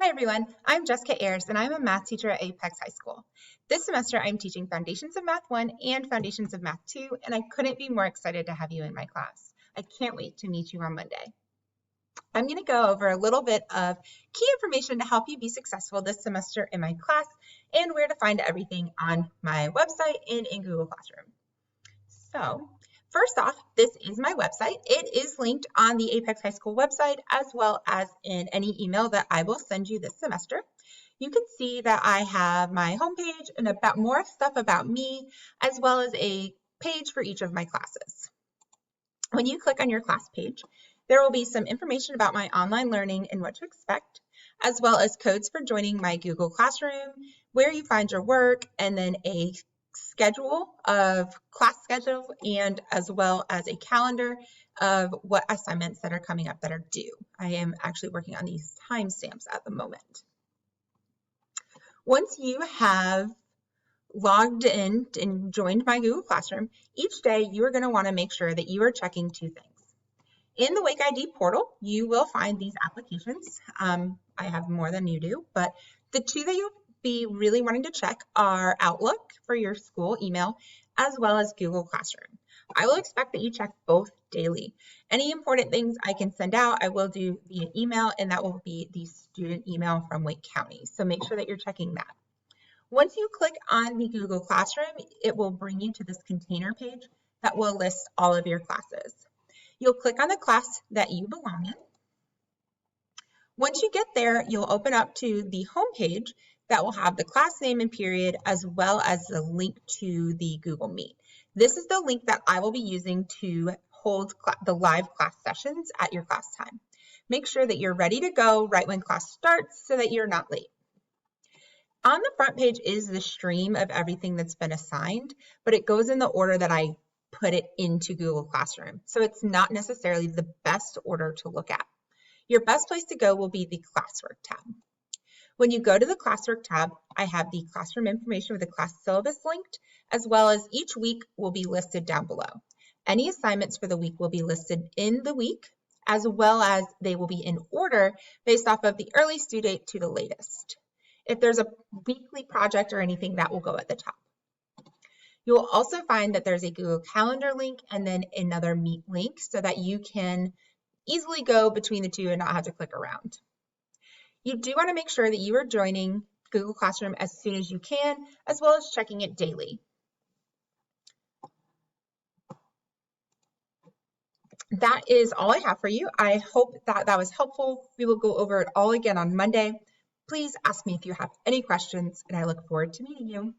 Hi everyone, I'm Jessica Ayers and I'm a math teacher at Apex High School. This semester I'm teaching Foundations of Math 1 and Foundations of Math 2 and I couldn't be more excited to have you in my class. I can't wait to meet you on Monday. I'm going to go over a little bit of key information to help you be successful this semester in my class and where to find everything on my website and in Google Classroom. So, first off, this is my website. It is linked on the Apex High School website as well as in any email that I will send you this semester. You can see that I have my homepage and more stuff about me, as well as a page for each of my classes. When you click on your class page, there will be some information about my online learning and what to expect, as well as codes for joining my Google Classroom, where you find your work, and then a class schedule, and as well as a calendar of what assignments that are coming up that are due. I am actually working on these timestamps at the moment. Once you have logged in and joined my Google Classroom, each day you are going to want to make sure that you are checking two things. In the Wake ID portal, you will find these applications. I have more than you do, but the two that you'll be really wanting to check are Outlook for your school email, as well as Google Classroom. I will expect that you check both daily. Any important things I can send out, I will do via email, and that will be the student email from Wake County. So make sure that you're checking that. Once you click on the Google Classroom, it will bring you to this container page that will list all of your classes. You'll click on the class that you belong in. Once you get there, you'll open up to the home page that will have the class name and period, as well as the link to the Google Meet. This is the link that I will be using to hold the live class sessions at your class time. Make sure that you're ready to go right when class starts so that you're not late. On the front page is the stream of everything that's been assigned, but it goes in the order that I put it into Google Classroom. So it's not necessarily the best order to look at. Your best place to go will be the Classwork tab. When you go to the Classwork tab, I have the classroom information with the class syllabus linked, as well as each week will be listed down below. Any assignments for the week will be listed in the week, as well as they will be in order based off of the earliest due date to the latest. If there's a weekly project or anything, that will go at the top. You will also find that there's a Google Calendar link and then another Meet link so that you can easily go between the two and not have to click around. You do want to make sure that you are joining Google Classroom as soon as you can, as well as checking it daily. That is all I have for you. I hope that that was helpful. We will go over it all again on Monday. Please ask me if you have any questions, and I look forward to meeting you.